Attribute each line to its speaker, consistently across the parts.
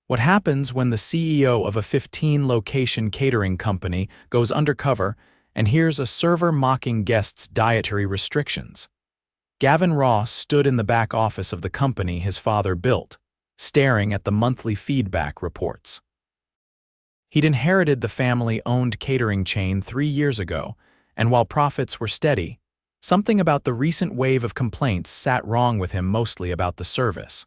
Speaker 1: What happens when the CEO of a 15-location catering company goes undercover and hears a server mocking guests' dietary restrictions? Gavin Ross stood in the back office of the company his father built, staring at the monthly feedback reports. He'd inherited the family-owned catering chain 3 years ago, and while profits were steady, something about the recent wave of complaints sat wrong with him, mostly about the service.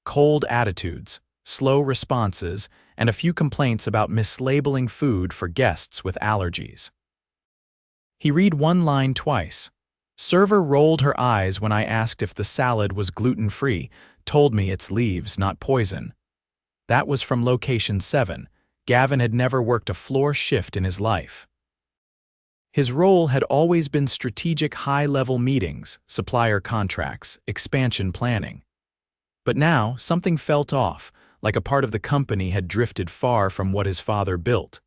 Speaker 1: Cold attitudes, slow responses, and a few complaints about mislabeling food for guests with allergies. He read one line twice. Server rolled her eyes when I asked if the salad was gluten-free, told me it's leaves, not poison. That was from location 7. Gavin had never worked a floor shift in his life. His role had always been strategic high-level meetings, supplier contracts, expansion planning. But now, something felt off, like a part of the company had drifted far from what his father built.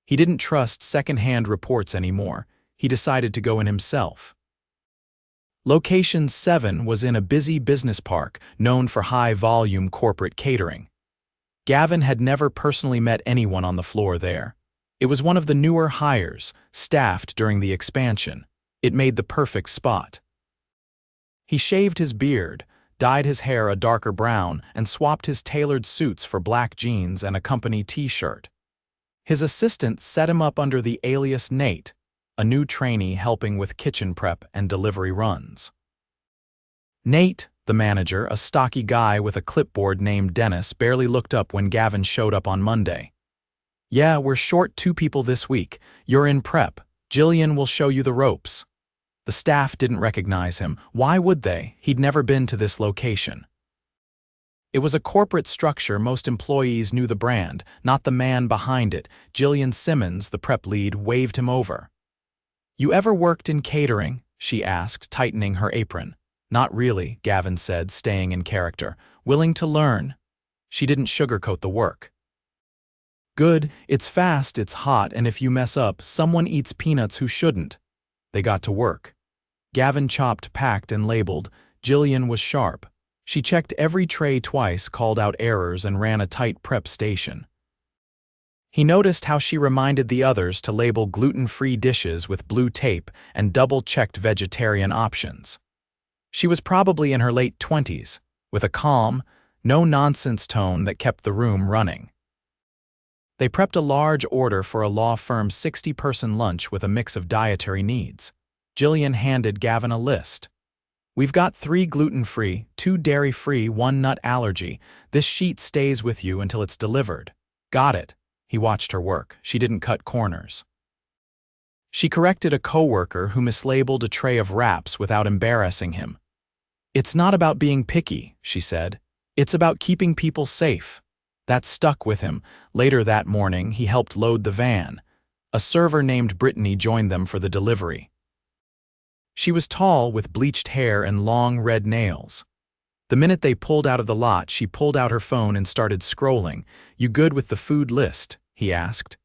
Speaker 1: He didn't trust second-hand reports anymore. He decided to go in himself. Location 7 was in a busy business park known for high-volume corporate catering. Gavin had never personally met anyone on the floor there. It was one of the newer hires, staffed during the expansion. It made the perfect spot. He shaved his beard, dyed his hair a darker brown, and swapped his tailored suits for black jeans and a company t-shirt. His assistant set him up under the alias Nate, a new trainee helping with kitchen prep and delivery runs. Nate, the manager, a stocky guy with a clipboard named Dennis, barely looked up when Gavin showed up on Monday. "Yeah, we're short 2 people this week. You're in prep. Jillian will show you the ropes." The staff didn't recognize him. Why would they? He'd never been to this location. It was a corporate structure. Most employees knew the brand, not the man behind it. Jillian Simmons, the prep lead, waved him over. "You ever worked in catering?" she asked, tightening her apron. "Not really," Gavin said, staying in character. "Willing to learn." She didn't sugarcoat the work. "Good, it's fast, it's hot, and if you mess up, someone eats peanuts who shouldn't." They got to work. Gavin chopped, packed, and labeled. Jillian was sharp. She checked every tray twice, called out errors, and ran a tight prep station. He noticed how she reminded the others to label gluten-free dishes with blue tape and double-checked vegetarian options. She was probably in her late 20s, with a calm, no-nonsense tone that kept the room running. They prepped a large order for a law firm's 60-person lunch with a mix of dietary needs. Jillian handed Gavin a list. "We've got 3 gluten-free, 2 dairy-free, 1 nut allergy. This sheet stays with you until it's delivered." "Got it." He watched her work. She didn't cut corners. She corrected a coworker who mislabeled a tray of wraps without embarrassing him. "It's not about being picky," she said. "It's about keeping people safe." That stuck with him. Later that morning, he helped load the van. A server named Brittany joined them for the delivery. She was tall, with bleached hair and long red nails. The minute they pulled out of the lot, she pulled out her phone and started scrolling. "You good with the food list?" he asked.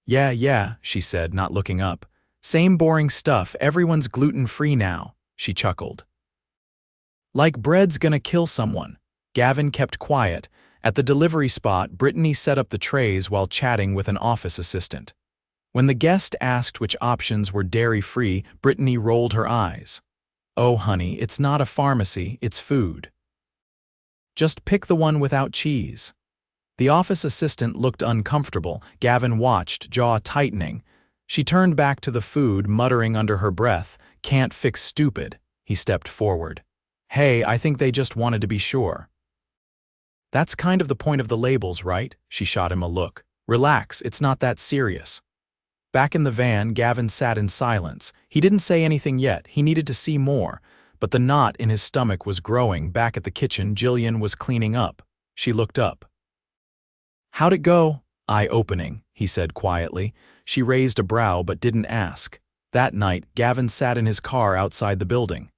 Speaker 1: Yeah, she said, not looking up. "Same boring stuff, everyone's gluten-free now," she chuckled. "Like bread's gonna kill someone." Gavin kept quiet. At the delivery spot, Brittany set up the trays while chatting with an office assistant. When the guest asked which options were dairy-free, Brittany rolled her eyes. "Oh, honey, it's not a pharmacy, it's food. Just pick the one without cheese." The office assistant looked uncomfortable. Gavin watched, jaw tightening. She turned back to the food, muttering under her breath, "Can't fix stupid." He stepped forward. "Hey, I think they just wanted to be sure." "That's kind of the point of the labels, right?" She shot him a look. "Relax, it's not that serious." Back in the van, Gavin sat in silence. He didn't say anything yet. He needed to see more. But the knot in his stomach was growing. Back at the kitchen, Jillian was cleaning up. She looked up. "How'd it go?" "Eye-opening," he said quietly. She raised a brow but didn't ask. That night, Gavin sat in his car outside the building.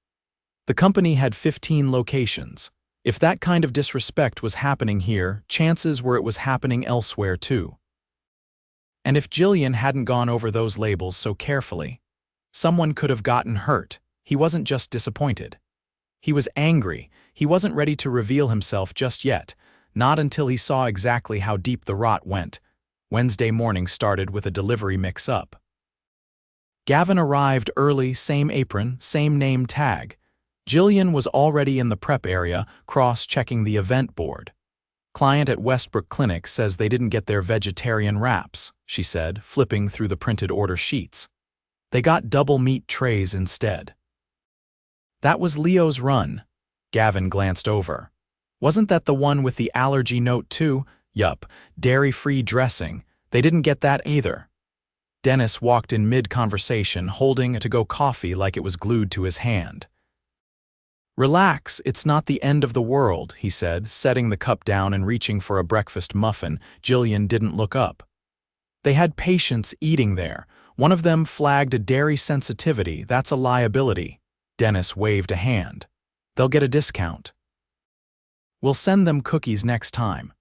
Speaker 1: The company had 15 locations. If that kind of disrespect was happening here, chances were it was happening elsewhere too. And if Jillian hadn't gone over those labels so carefully, someone could have gotten hurt. He wasn't just disappointed. He was angry. He wasn't ready to reveal himself just yet. not until he saw exactly how deep the rot went. Wednesday morning started with a delivery mix-up. Gavin arrived early, same apron, same name tag. Jillian was already in the prep area, cross-checking the event board. Client at Westbrook Clinic says they didn't get their vegetarian wraps, she said, flipping through the printed order sheets. They got double meat trays instead. That was Leo's run. Gavin glanced over. Wasn't that the one with the allergy note too? Yup, dairy-free dressing. They didn't get that either. Dennis walked in mid-conversation, holding a to-go coffee like it was glued to his hand. Relax, it's not the end of the world, he said, setting the cup down and reaching for a breakfast muffin. Jillian didn't look up. They had patients eating there. One of them flagged a dairy sensitivity. That's a liability. Dennis waved a hand. They'll get a discount. We'll send them cookies next time.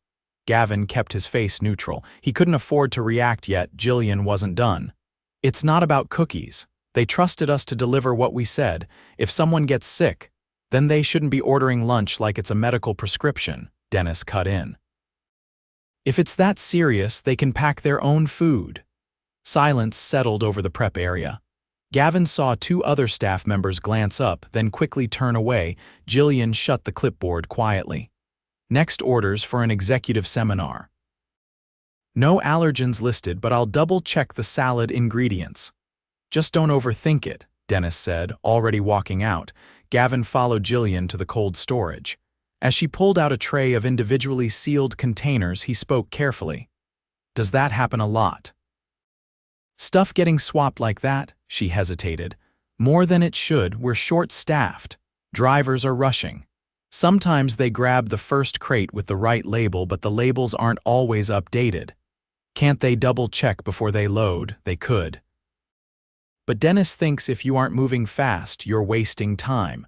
Speaker 1: Gavin kept his face neutral. He couldn't afford to react yet. Jillian wasn't done. It's not about cookies. They trusted us to deliver what we said. If someone gets sick, then they shouldn't be ordering lunch like it's a medical prescription, Dennis cut in. If it's that serious, they can pack their own food. Silence settled over the prep area. Gavin saw two other staff members glance up, then quickly turn away. Jillian shut the clipboard quietly. Next orders for an executive seminar. No allergens listed, but I'll double-check the salad ingredients. Just don't overthink it, Dennis said, already walking out. Gavin followed Jillian to the cold storage. As she pulled out a tray of individually sealed containers, he spoke carefully. Does that happen a lot? Stuff getting swapped like that? She hesitated. More than it should. We're short-staffed. Drivers are rushing. Sometimes they grab the first crate with the right label, but the labels aren't always updated. Can't they double-check before they load? They could. But Dennis thinks if you aren't moving fast, you're wasting time.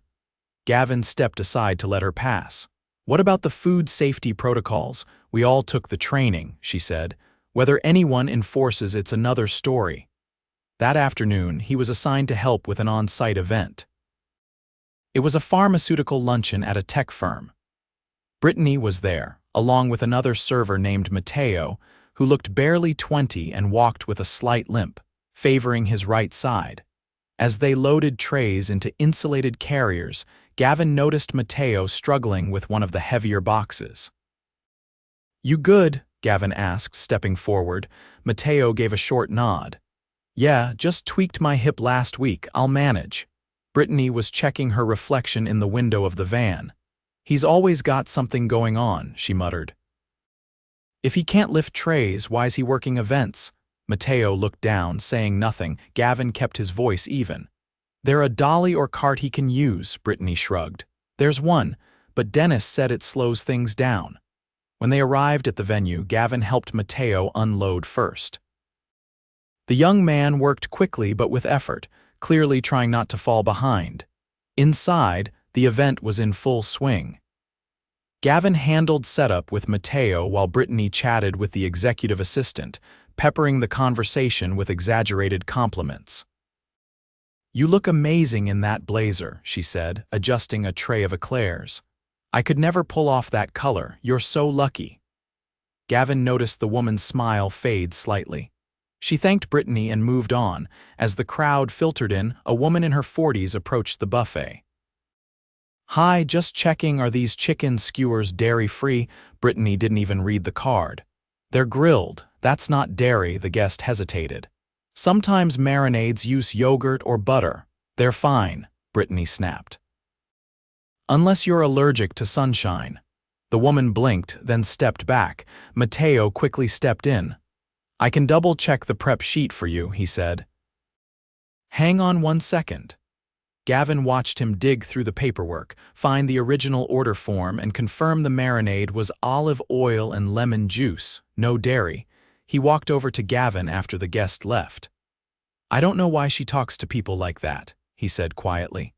Speaker 1: Gavin stepped aside to let her pass. What about the food safety protocols? We all took the training, she said. Whether anyone enforces it's another story. That afternoon, he was assigned to help with an on-site event. It was a pharmaceutical luncheon at a tech firm. Brittany was there, along with another server named Mateo, who looked barely 20 and walked with a slight limp, favoring his right side. As they loaded trays into insulated carriers, Gavin noticed Mateo struggling with one of the heavier boxes. You good? Gavin asked, stepping forward. Mateo gave a short nod. Yeah, just tweaked my hip last week. I'll manage. Brittany was checking her reflection in the window of the van. He's always got something going on, she muttered. If he can't lift trays, why's he working events? Mateo looked down, saying nothing. Gavin kept his voice even. There a dolly or cart he can use, Brittany shrugged. There's one, but Dennis said it slows things down. When they arrived at the venue, Gavin helped Mateo unload first. The young man worked quickly but with effort, clearly trying not to fall behind. Inside, the event was in full swing. Gavin handled setup with Mateo while Brittany chatted with the executive assistant, peppering the conversation with exaggerated compliments. You look amazing in that blazer, she said, adjusting a tray of eclairs. I could never pull off that color. You're so lucky. Gavin noticed the woman's smile fade slightly. She thanked Brittany and moved on. As the crowd filtered in, a woman in her 40s approached the buffet. Hi, just checking, are these chicken skewers dairy-free? Brittany didn't even read the card. They're grilled. That's not dairy, the guest hesitated. Sometimes marinades use yogurt or butter. They're fine, Brittany snapped. Unless you're allergic to sunshine. The woman blinked, then stepped back. Mateo quickly stepped in. I can double-check the prep sheet for you, he said. Hang on 1 second. Gavin watched him dig through the paperwork, find the original order form, and confirm the marinade was olive oil and lemon juice, no dairy. He walked over to Gavin after the guest left. I don't know why she talks to people like that, he said quietly.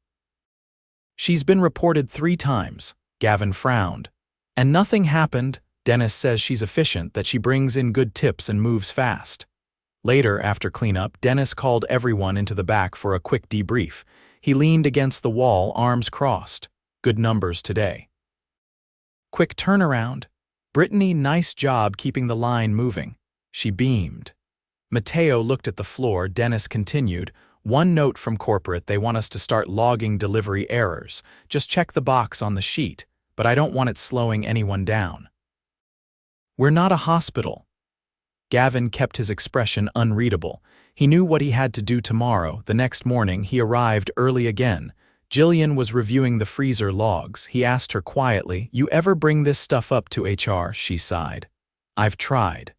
Speaker 1: She's been reported 3 times, Gavin frowned. And nothing happened. Dennis says she's efficient, that she brings in good tips and moves fast. Later, after cleanup, Dennis called everyone into the back for a quick debrief. He leaned against the wall, arms crossed. Good numbers today. Quick turnaround. "Brittany, nice job keeping the line moving." She beamed. Mateo looked at the floor. Dennis continued, "One note from corporate, they want us to start logging delivery errors. Just check the box on the sheet, but I don't want it slowing anyone down." "We're not a hospital." Gavin kept his expression unreadable. He knew what he had to do tomorrow. The next morning, he arrived early again. Jillian was reviewing the freezer logs. He asked her quietly, "You ever bring this stuff up to HR?" She sighed. "I've tried.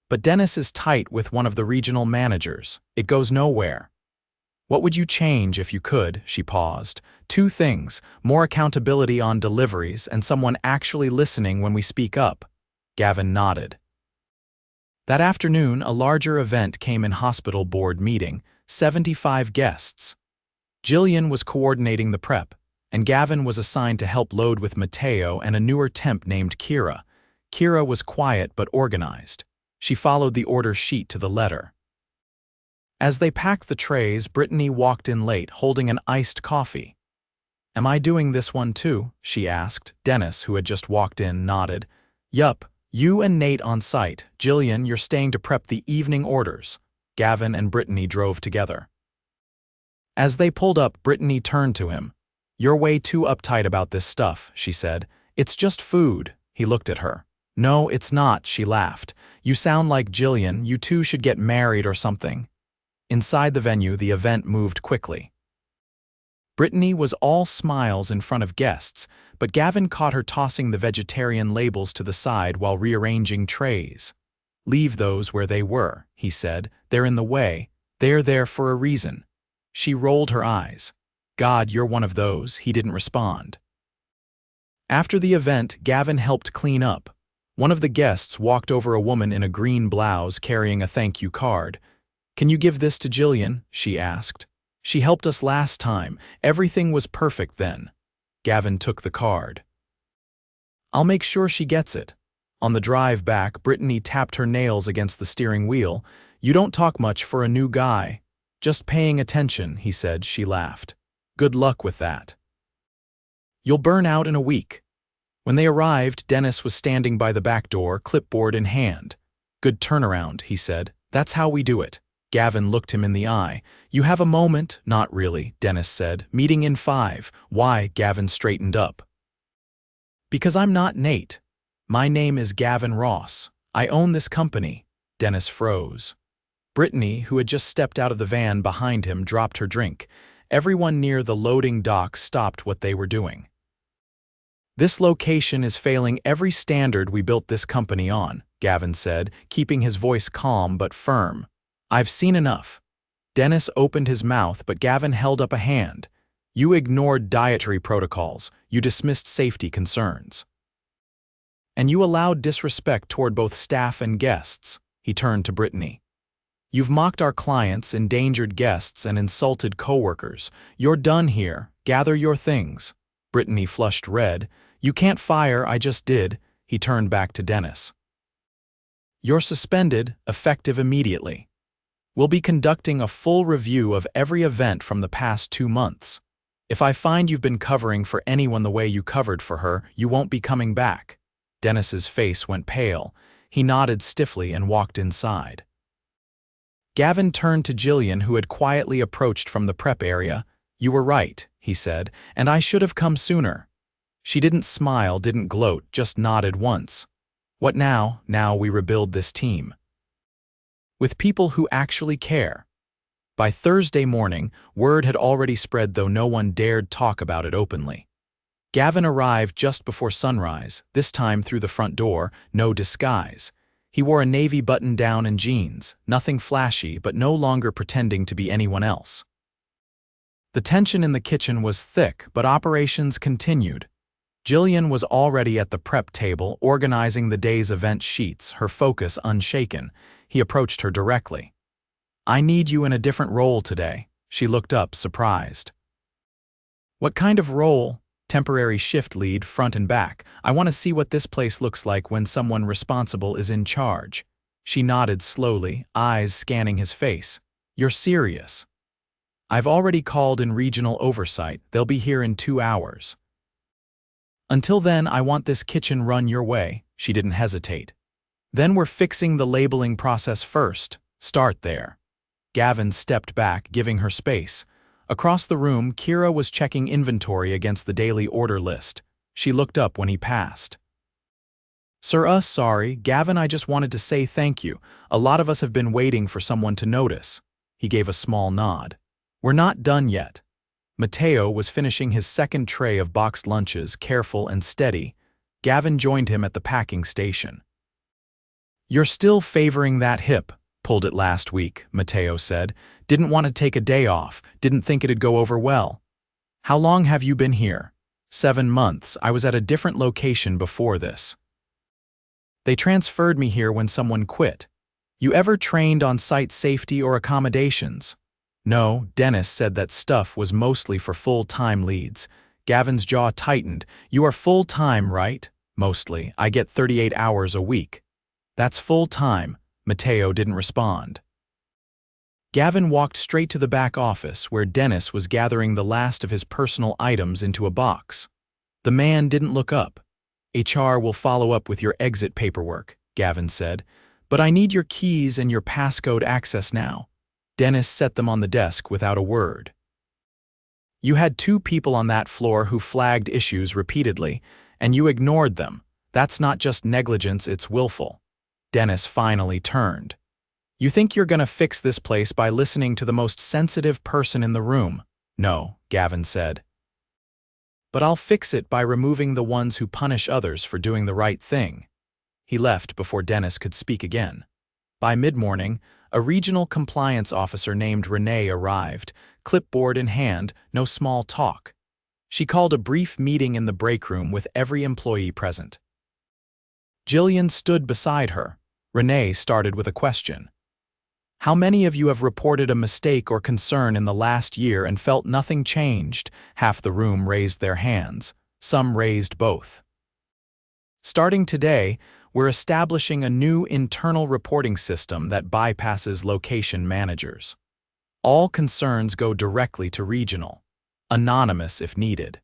Speaker 1: But Dennis is tight with one of the regional managers. It goes nowhere." "What would you change if you could?" She paused. "Two things: more accountability on deliveries and someone actually listening when we speak up." Gavin nodded. That afternoon, a larger event came in. Hospital board meeting, 75 guests. Jillian was coordinating the prep, and Gavin was assigned to help load with Mateo and a newer temp named Kira. Kira was quiet but organized. She followed the order sheet to the letter. As they packed the trays, Brittany walked in late, holding an iced coffee. "Am I doing this one too?" she asked. Dennis, who had just walked in, nodded. "Yup, you and Nate on site. Jillian, you're staying to prep the evening orders." Gavin and Brittany drove together. As they pulled up, Brittany turned to him. "You're way too uptight about this stuff," she said. "It's just food." He looked at her. "No, it's not," she laughed. "You sound like Jillian. You two should get married or something." Inside the venue, the event moved quickly. Brittany was all smiles in front of guests, but Gavin caught her tossing the vegetarian labels to the side while rearranging trays. "Leave those where they were," he said. "They're in the way. They're there for a reason." She rolled her eyes. "God, you're one of those." He didn't respond. After the event, Gavin helped clean up. One of the guests walked over a woman in a green blouse carrying a thank you card. "Can you give this to Jillian?" she asked. "She helped us last time. Everything was perfect then." Gavin took the card. "I'll make sure she gets it." On the drive back, Brittany tapped her nails against the steering wheel. "You don't talk much for a new guy." "Just paying attention," he said. She laughed. "Good luck with that. You'll burn out in a week." When they arrived, Dennis was standing by the back door, clipboard in hand. "Good turnaround," he said. "That's how we do it." Gavin looked him in the eye. "You have a moment?" "Not really," Dennis said. "Meeting in 5. "Why?" Gavin straightened up. "Because I'm not Nate. My name is Gavin Ross. I own this company." Dennis froze. Brittany, who had just stepped out of the van behind him, dropped her drink. Everyone near the loading dock stopped what they were doing. "This location is failing every standard we built this company on," Gavin said, keeping his voice calm but firm. "I've seen enough." Dennis opened his mouth, but Gavin held up a hand. "You ignored dietary protocols. You dismissed safety concerns. And you allowed disrespect toward both staff and guests." He turned to Brittany. "You've mocked our clients, endangered guests, and insulted coworkers. You're done here. Gather your things." Brittany flushed red. "You can't fire, I just did." He turned back to Dennis. "You're suspended, effective immediately. We'll be conducting a full review of every event from the past 2 months. If I find you've been covering for anyone the way you covered for her, you won't be coming back." Dennis's face went pale. He nodded stiffly and walked inside. Gavin turned to Jillian, who had quietly approached from the prep area. "You were right," he said, "and I should have come sooner." She didn't smile, didn't gloat, just nodded once. "What now?" "Now we rebuild this team with people who actually care." By Thursday morning, word had already spread, though no one dared talk about it openly. Gavin arrived just before sunrise, this time through the front door, no disguise. He wore a navy button-down and jeans, nothing flashy, but no longer pretending to be anyone else. The tension in the kitchen was thick, but operations continued. Jillian was already at the prep table, organizing the day's event sheets, her focus unshaken. He approached her directly. "I need you in a different role today." She looked up, surprised. "What kind of role?" "Temporary shift lead, front and back. I want to see what this place looks like when someone responsible is in charge." She nodded slowly, eyes scanning his face. "You're serious?" "I've already called in regional oversight. They'll be here in 2 hours." Until then, I want this kitchen run your way. She didn't hesitate. Then we're fixing the labeling process first. Start there. Gavin stepped back, giving her space. Across the room, Kira was checking inventory against the daily order list. She looked up when he passed. Sir, sorry, Gavin, I just wanted to say thank you. A lot of us have been waiting for someone to notice. He gave a small nod. We're not done yet. Matteo was finishing his second tray of boxed lunches, careful and steady. Gavin joined him at the packing station. You're still favoring that hip. Pulled it last week, Matteo said. Didn't want to take a day off, didn't think it'd go over well. How long have you been here? 7 months. I was at a different location before this. They transferred me here when someone quit. You ever trained on site safety or accommodations? No, Dennis said that stuff was mostly for full-time leads. Gavin's jaw tightened. You are full-time, right? Mostly. I get 38 hours a week. That's full-time. Matteo didn't respond. Gavin walked straight to the back office where Dennis was gathering the last of his personal items into a box. The man didn't look up. HR will follow up with your exit paperwork, Gavin said, but I need your keys and your passcode access now. Dennis set them on the desk without a word. You had 2 people on that floor who flagged issues repeatedly, and you ignored them. That's not just negligence, it's willful. Dennis finally turned. You think you're gonna fix this place by listening to the most sensitive person in the room? No, Gavin said. But I'll fix it by removing the ones who punish others for doing the right thing. He left before Dennis could speak again. By mid-morning, a regional compliance officer named Renee arrived, clipboard in hand, no small talk. She called a brief meeting in the break room with every employee present. Jillian stood beside her. Renee started with a question. How many of you have reported a mistake or concern in the last year and felt nothing changed? Half the room raised their hands. Some raised both. Starting today, we're establishing a new internal reporting system that bypasses location managers. All concerns go directly to regional, anonymous if needed.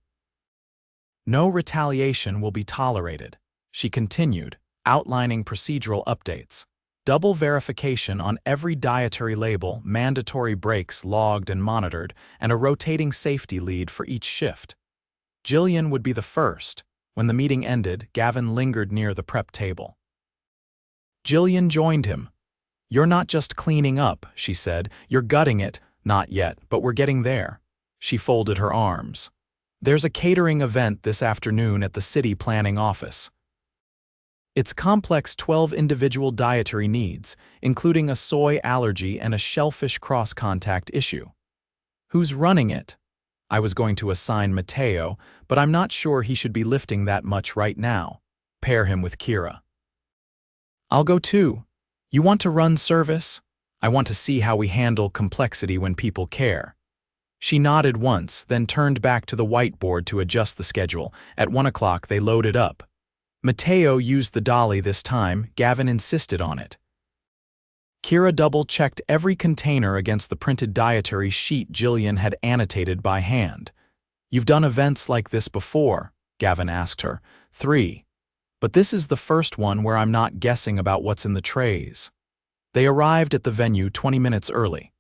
Speaker 1: No retaliation will be tolerated, she continued, outlining procedural updates. Double verification on every dietary label, mandatory breaks logged and monitored, and a rotating safety lead for each shift. Jillian would be the first. When the meeting ended, Gavin lingered near the prep table. Jillian joined him. You're not just cleaning up, she said. You're gutting it. Not yet, but we're getting there. She folded her arms. There's a catering event this afternoon at the city planning office. It's complex 12 individual dietary needs, including a soy allergy and a shellfish cross-contact issue. Who's running it? I was going to assign Matteo, but I'm not sure he should be lifting that much right now. Pair him with Kira. I'll go too. You want to run service? I want to see how we handle complexity when people care. She nodded once, then turned back to the whiteboard to adjust the schedule. At 1 o'clock, they loaded up. Matteo used the dolly this time. Gavin insisted on it. Kira double-checked every container against the printed dietary sheet Jillian had annotated by hand. You've done events like this before, Gavin asked her. 3. But this is the first one where I'm not guessing about what's in the trays. They arrived at the venue 20 minutes early.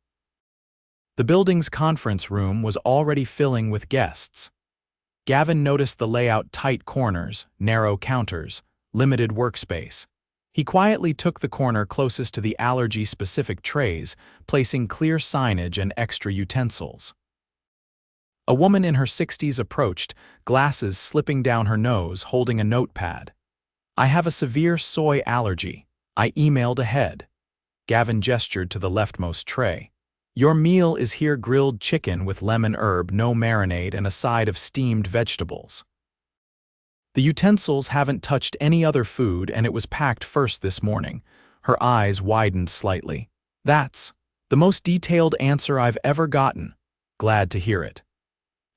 Speaker 1: The building's conference room was already filling with guests. Gavin noticed the layout: tight corners, narrow counters, limited workspace. He quietly took the corner closest to the allergy-specific trays, placing clear signage and extra utensils. A woman in her 60s approached, glasses slipping down her nose, holding a notepad. I have a severe soy allergy. I emailed ahead. Gavin gestured to the leftmost tray. Your meal is here: grilled chicken with lemon herb, no marinade, and a side of steamed vegetables. The utensils haven't touched any other food, and it was packed first this morning. Her eyes widened slightly. That's the most detailed answer I've ever gotten. Glad to hear it.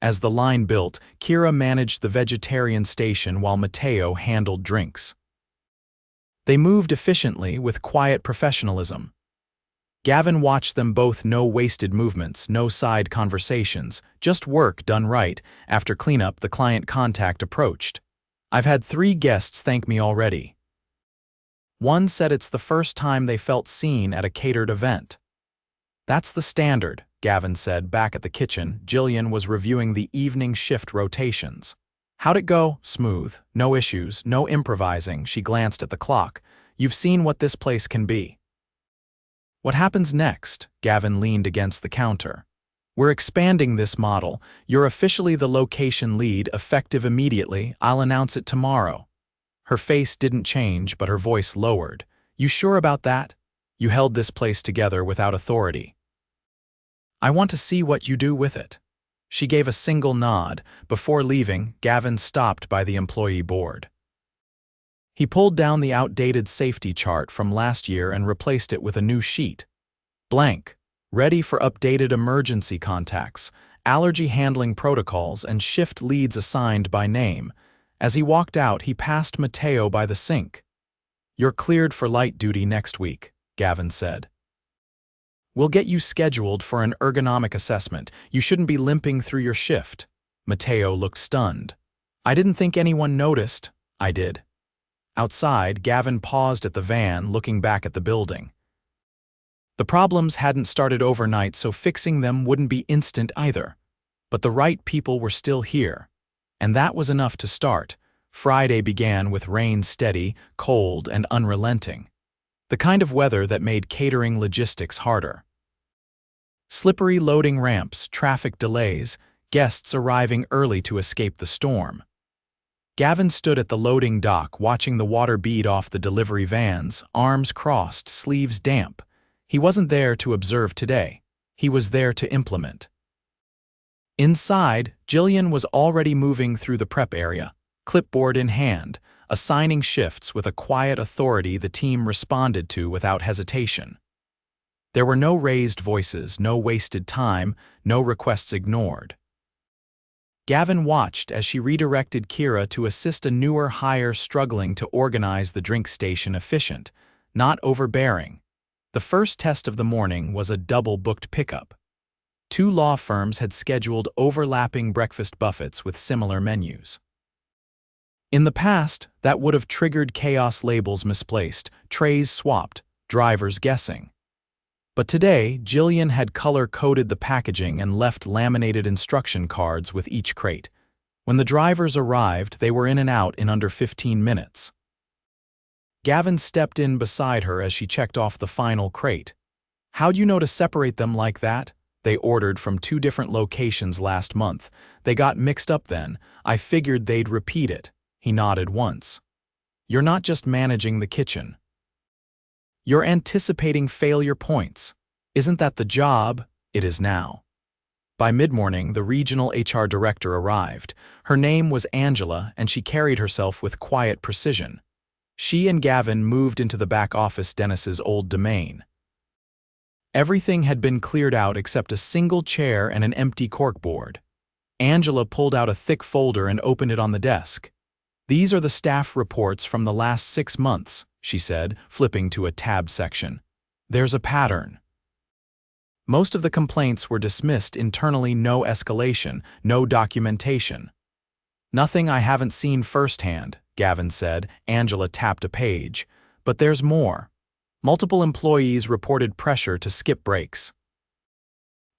Speaker 1: As the line built, Kira managed the vegetarian station while Matteo handled drinks. They moved efficiently with quiet professionalism. Gavin watched them both. No wasted movements, no side conversations, just work done right. After cleanup, the client contact approached. I've had 3 guests thank me already. One said it's the first time they felt seen at a catered event. That's the standard, Gavin said back at the kitchen. Jillian was reviewing the evening shift rotations. How'd it go? Smooth. No issues, no improvising. She glanced at the clock. You've seen what this place can be. What happens next? Gavin leaned against the counter. We're expanding this model. You're officially the location lead, effective immediately. I'll announce it tomorrow. Her face didn't change, but her voice lowered. You sure about that? You held this place together without authority. I want to see what you do with it. She gave a single nod. Before leaving, Gavin stopped by the employee board. He pulled down the outdated safety chart from last year and replaced it with a new sheet. Blank. Ready for updated emergency contacts, allergy handling protocols, and shift leads assigned by name. As he walked out, he passed Matteo by the sink. You're cleared for light duty next week, Gavin said. We'll get you scheduled for an ergonomic assessment. You shouldn't be limping through your shift. Matteo looked stunned. I didn't think anyone noticed. I did. Outside, Gavin paused at the van, looking back at the building. The problems hadn't started overnight, so fixing them wouldn't be instant either. But the right people were still here. And that was enough to start. Friday began with rain steady, cold, and unrelenting. The kind of weather that made catering logistics harder. Slippery loading ramps, traffic delays, guests arriving early to escape the storm. Gavin stood at the loading dock, watching the water bead off the delivery vans, arms crossed, sleeves damp. He wasn't there to observe today. He was there to implement. Inside, Jillian was already moving through the prep area, clipboard in hand, assigning shifts with a quiet authority the team responded to without hesitation. There were no raised voices, no wasted time, no requests ignored. Gavin watched as she redirected Kira to assist a newer hire struggling to organize the drink station efficient, not overbearing. The first test of the morning was a double-booked pickup. 2 law firms had scheduled overlapping breakfast buffets with similar menus. In the past, that would have triggered chaos: labels misplaced, trays swapped, drivers guessing. But today, Jillian had color-coded the packaging and left laminated instruction cards with each crate. When the drivers arrived, they were in and out in under 15 minutes. Gavin stepped in beside her as she checked off the final crate. How'd you know to separate them like that? They ordered from 2 different locations last month. They got mixed up then. I figured they'd repeat it. He nodded once. You're not just managing the kitchen. You're anticipating failure points. Isn't that the job? It is now. By mid-morning, the regional HR director arrived. Her name was Angela, and she carried herself with quiet precision. She and Gavin moved into the back office, Dennis's old domain. Everything had been cleared out except a single chair and an empty corkboard. Angela pulled out a thick folder and opened it on the desk. These are the staff reports from the last 6 months, she said, flipping to a tab section. There's a pattern. Most of the complaints were dismissed internally, no escalation, no documentation. Nothing I haven't seen firsthand, Gavin said. Angela tapped a page. But there's more. Multiple employees reported pressure to skip breaks.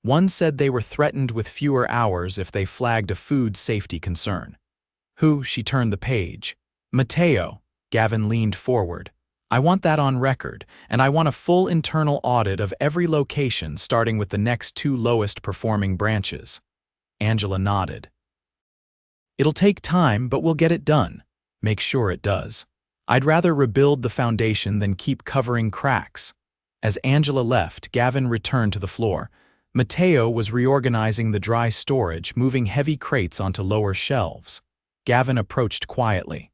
Speaker 1: One said they were threatened with fewer hours if they flagged a food safety concern. Who? She turned the page. Matteo. Gavin leaned forward. I want that on record, and I want a full internal audit of every location starting with the next 2 lowest performing branches. Angela nodded. It'll take time, but we'll get it done. Make sure it does. I'd rather rebuild the foundation than keep covering cracks. As Angela left, Gavin returned to the floor. Matteo was reorganizing the dry storage, moving heavy crates onto lower shelves. Gavin approached quietly.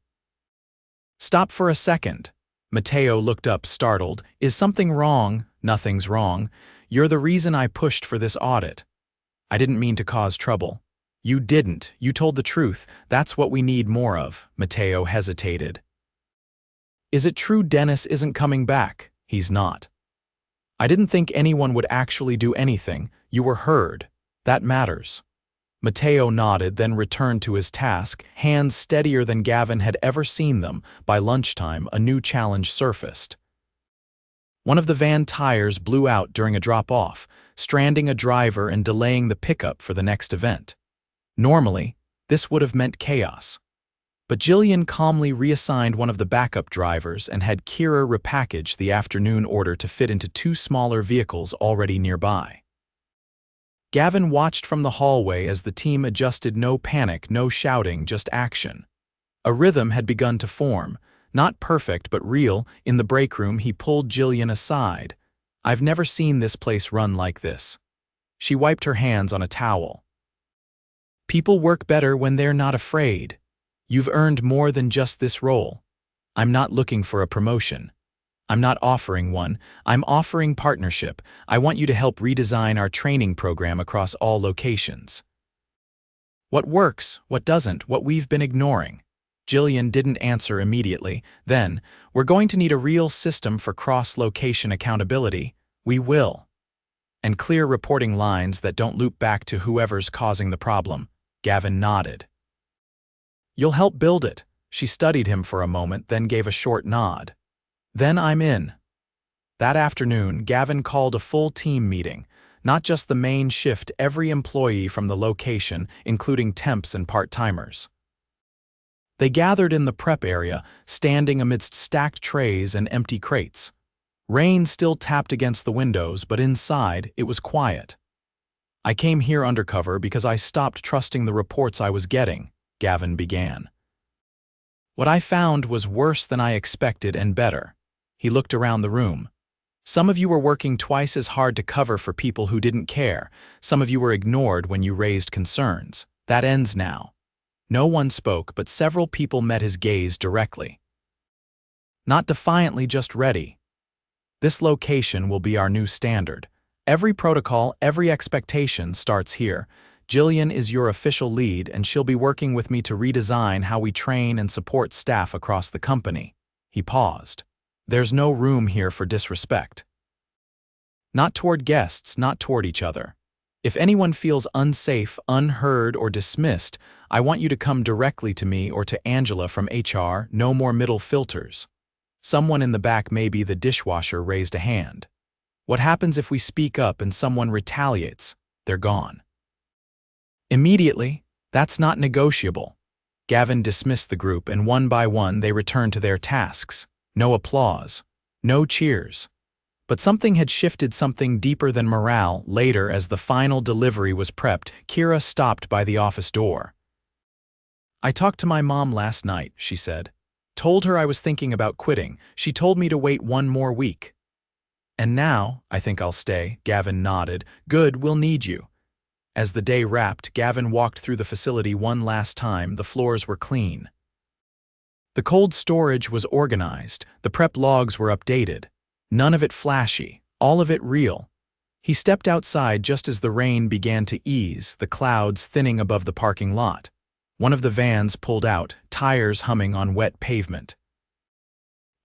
Speaker 1: Stop for a second. Matteo looked up, startled. Is something wrong? Nothing's wrong. You're the reason I pushed for this audit. I didn't mean to cause trouble. You didn't. You told the truth. That's what we need more of. Matteo hesitated. Is it true Dennis isn't coming back? He's not. I didn't think anyone would actually do anything. You were heard. That matters. Matteo nodded, then returned to his task, hands steadier than Gavin had ever seen them. By lunchtime, a new challenge surfaced. One of the van tires blew out during a drop-off, stranding a driver and delaying the pickup for the next event. Normally, this would have meant chaos. But Jillian calmly reassigned one of the backup drivers and had Kira repackage the afternoon order to fit into two smaller vehicles already nearby. Gavin watched from the hallway as the team adjusted. No panic, no shouting, just action. A rhythm had begun to form, not perfect but real. In the break room, he pulled Jillian aside. "I've never seen this place run like this." She wiped her hands on a towel. "People work better when they're not afraid. You've earned more than just this role. I'm not looking for a promotion. I'm not offering one. I'm offering partnership. I want you to help redesign our training program across all locations." "What works, what doesn't, what we've been ignoring?" Jillian didn't answer immediately. Then, "We're going to need a real system for cross-location accountability. We will. And clear reporting lines that don't loop back to whoever's causing the problem." Gavin nodded. "You'll help build it." She studied him for a moment, then gave a short nod. "Then I'm in." That afternoon, Gavin called a full team meeting, not just the main shift, every employee from the location, including temps and part-timers. They gathered in the prep area, standing amidst stacked trays and empty crates. Rain still tapped against the windows, but inside, it was quiet. "I came here undercover because I stopped trusting the reports I was getting," Gavin began. "What I found was worse than I expected and better." He looked around the room. "Some of you were working twice as hard to cover for people who didn't care. Some of you were ignored when you raised concerns. That ends now." No one spoke, but several people met his gaze directly. Not defiantly, just ready. "This location will be our new standard. Every protocol, every expectation starts here. Jillian is your official lead, and she'll be working with me to redesign how we train and support staff across the company." He paused. "There's no room here for disrespect. Not toward guests, not toward each other. If anyone feels unsafe, unheard, or dismissed, I want you to come directly to me or to Angela from HR. No more middle filters." Someone in the back, maybe the dishwasher, raised a hand. "What happens if we speak up and someone retaliates? They're gone." "Immediately. That's not negotiable." Gavin dismissed the group, and one by one they returned to their tasks. No applause. No cheers. But something had shifted, something deeper than morale. Later, as the final delivery was prepped, Kira stopped by the office door. "I talked to my mom last night," she said. "Told her I was thinking about quitting. She told me to wait one more week." "And now, I think I'll stay." Gavin nodded. "Good, we'll need you." As the day wrapped, Gavin walked through the facility one last time. The floors were clean. The cold storage was organized. The prep logs were updated. None of it flashy, all of it real. He stepped outside just as the rain began to ease, the clouds thinning above the parking lot. One of the vans pulled out, tires humming on wet pavement.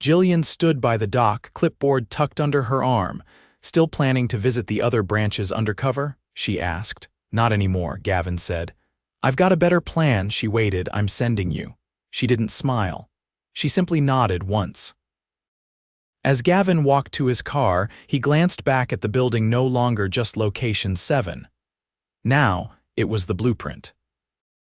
Speaker 1: Jillian stood by the dock, clipboard tucked under her arm. "Still planning to visit the other branches undercover?" she asked. "Not anymore," Gavin said. "I've got a better plan." She waited. "I'm sending you." She didn't smile. She simply nodded once. As Gavin walked to his car, he glanced back at the building, no longer just location 7. Now, it was the blueprint.